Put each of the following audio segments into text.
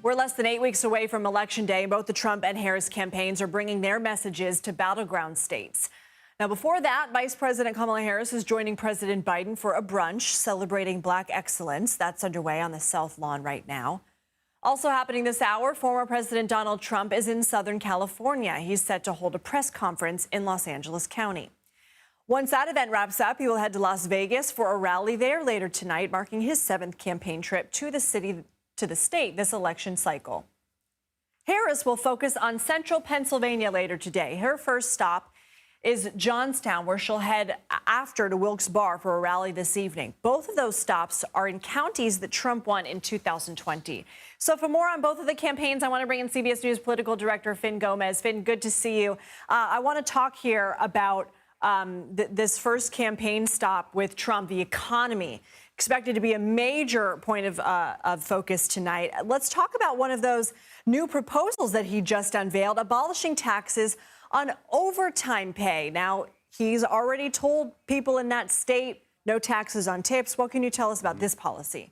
We're less than 8 weeks away from Election Day. Both the Trump and Harris campaigns are bringing their messages to battleground states. Now, before that, Vice President Kamala Harris is joining President Biden for a brunch celebrating Black excellence. That's underway on the South Lawn right now. Also happening this hour, former President Donald Trump is in Southern California. He's set to hold a press conference in Los Angeles County. Once that event wraps up, he will head to Las Vegas for a rally there later tonight, marking his 7th campaign trip to the state this election cycle. Harris will focus on central Pennsylvania later today. Her first stop is Johnstown, where she'll head after to Wilkes-Barre for a rally this evening. Both of those stops are in counties that Trump won in 2020. So for more on both of the campaigns, I want to bring in CBS News political director Fin Gomez. Fin, good to see you. I want to talk here about this first campaign stop with Trump, the economy, expected to be a major point of focus tonight. Let's talk about one of those new proposals that he just unveiled, abolishing taxes on overtime pay. Now, he's already told people in that state no taxes on tips. What can you tell us about this policy?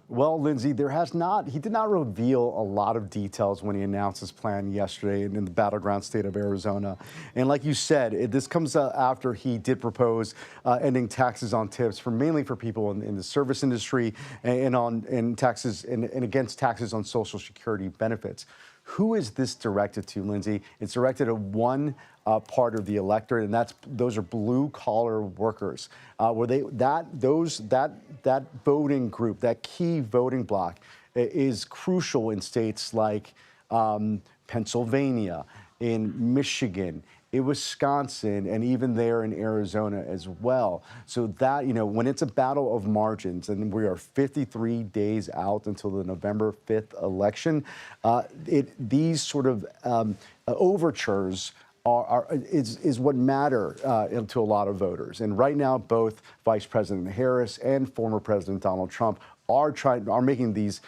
Well, Lindsay, he did not reveal a lot of details when he announced his plan yesterday in the battleground state of Arizona. And like you said, this comes after he did propose ending taxes on tips mainly for people in the service industry and taxes and against taxes on Social Security benefits. Who is this directed to, Lindsay? It's directed at one part of the electorate, and those are blue-collar workers, where that voting group, that key voting bloc, is crucial in states like Pennsylvania, in Michigan, in Wisconsin, and even there in Arizona as well. So that, when it's a battle of margins, and we are 53 days out until the November 5th election, these sort of overtures is what matter to a lot of voters. And right now, both Vice President Harris and former President Donald Trump are making these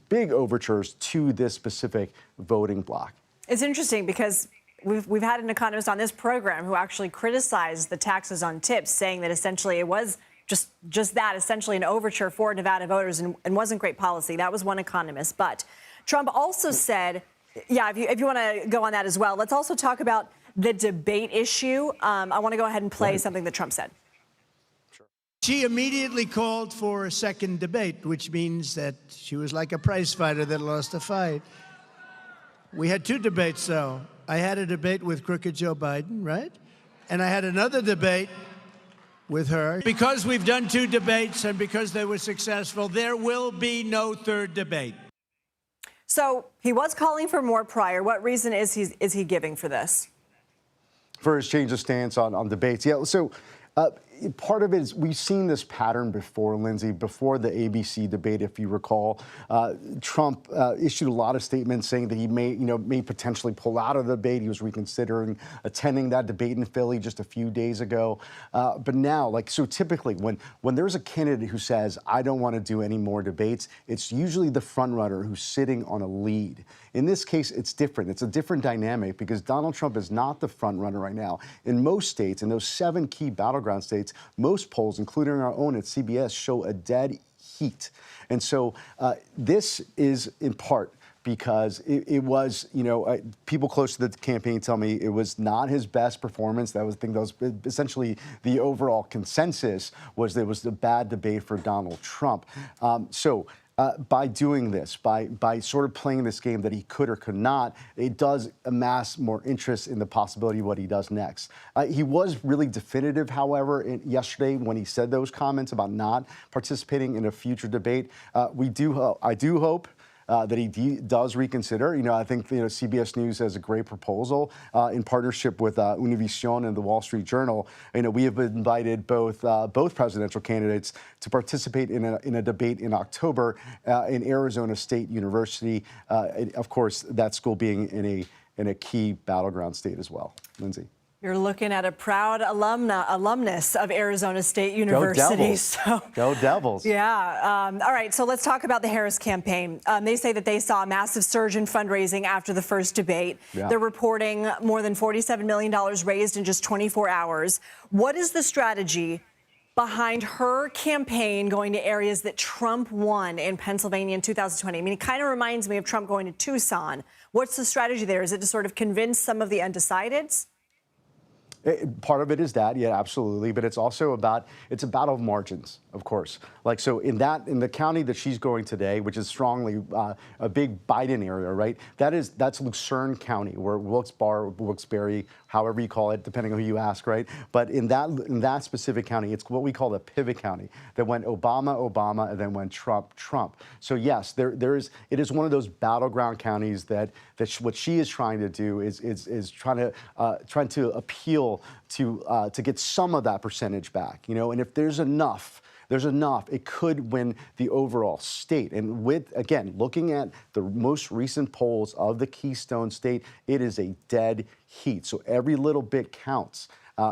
big overtures to this specific voting bloc. It's interesting because we've had an economist on this program who actually criticized the taxes on tips, saying that essentially it was just that, essentially an overture for Nevada voters and wasn't great policy. That was one economist. But Trump also said, yeah, if you want to go on that as well, let's also talk about the debate issue. I want to go ahead and play something that Trump said. She immediately called for a second debate, which means that she was like a prize fighter that lost a fight. We had 2 debates, though. I had a debate with crooked Joe Biden, right? And I had another debate with her. Because we've done 2 debates and because they were successful, there will be no third debate. So he was calling for more prior. What reason is he giving for this? For his change of stance on debates. Yeah, so part of it is we've seen this pattern before, Lindsay, before the ABC debate, if you recall. Trump issued a lot of statements saying that he may potentially pull out of the debate. He was reconsidering attending that debate in Philly just a few days ago. But now, so typically when there's a candidate who says, I don't want to do any more debates, it's usually the front runner who's sitting on a lead. In this case, it's different. It's a different dynamic because Donald Trump is not the front runner right now. In most states, in those 7 key battleground states, most polls, including our own at CBS, show a dead heat. And so this is in part because it was, people close to the campaign tell me it was not his best performance. That was essentially the overall consensus was there was a bad debate for Donald Trump. By doing this, by sort of playing this game that he could or could not, it does amass more interest in the possibility of what he does next. He was really definitive, however, yesterday when he said those comments about not participating in a future debate. I do hope that he does reconsider. I think CBS News has a great proposal in partnership with Univision and the Wall Street Journal. We have invited both presidential candidates to participate in a debate in October in Arizona State University. Of course, that school being in a key battleground state as well. Lindsay. You're looking at a proud alumnus of Arizona State University. Go Devils. Go Devils. Yeah. All right. So let's talk about the Harris campaign. They say that they saw a massive surge in fundraising after the first debate. Yeah. They're reporting more than $47 million raised in just 24 hours. What is the strategy behind her campaign going to areas that Trump won in Pennsylvania in 2020. I mean, it kind of reminds me of Trump going to Tucson. What's the strategy there? Is it to sort of convince some of the undecideds? Part of it is that, yeah, absolutely. But it's also it's a battle of margins, of course. Like, so in the county that she's going today, which is strongly a big Biden area, right? That's Lucerne County, where Wilkes-Barre, however you call it, depending on who you ask, right? But in that specific county, it's what we call the pivot county that went Obama, and then went Trump. So yes, it is one of those battleground counties that what she is trying to do is trying to appeal to get some of that percentage back, and if there's enough, it could win the overall state. And again, looking at the most recent polls of the Keystone State, it is a dead heat. So every little bit counts.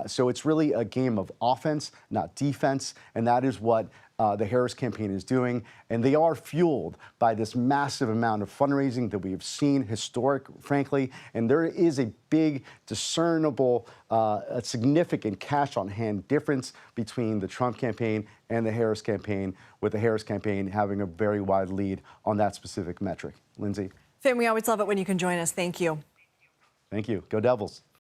So it's really a game of offense, not defense, and that is what the Harris campaign is doing. And they are fueled by this massive amount of fundraising that we have seen, historic, frankly. And there is a big, discernible, a significant cash on hand difference between the Trump campaign and the Harris campaign, with the Harris campaign having a very wide lead on that specific metric. Lindsay. Finn, we always love it when you can join us. Thank you. Thank you. Go Devils.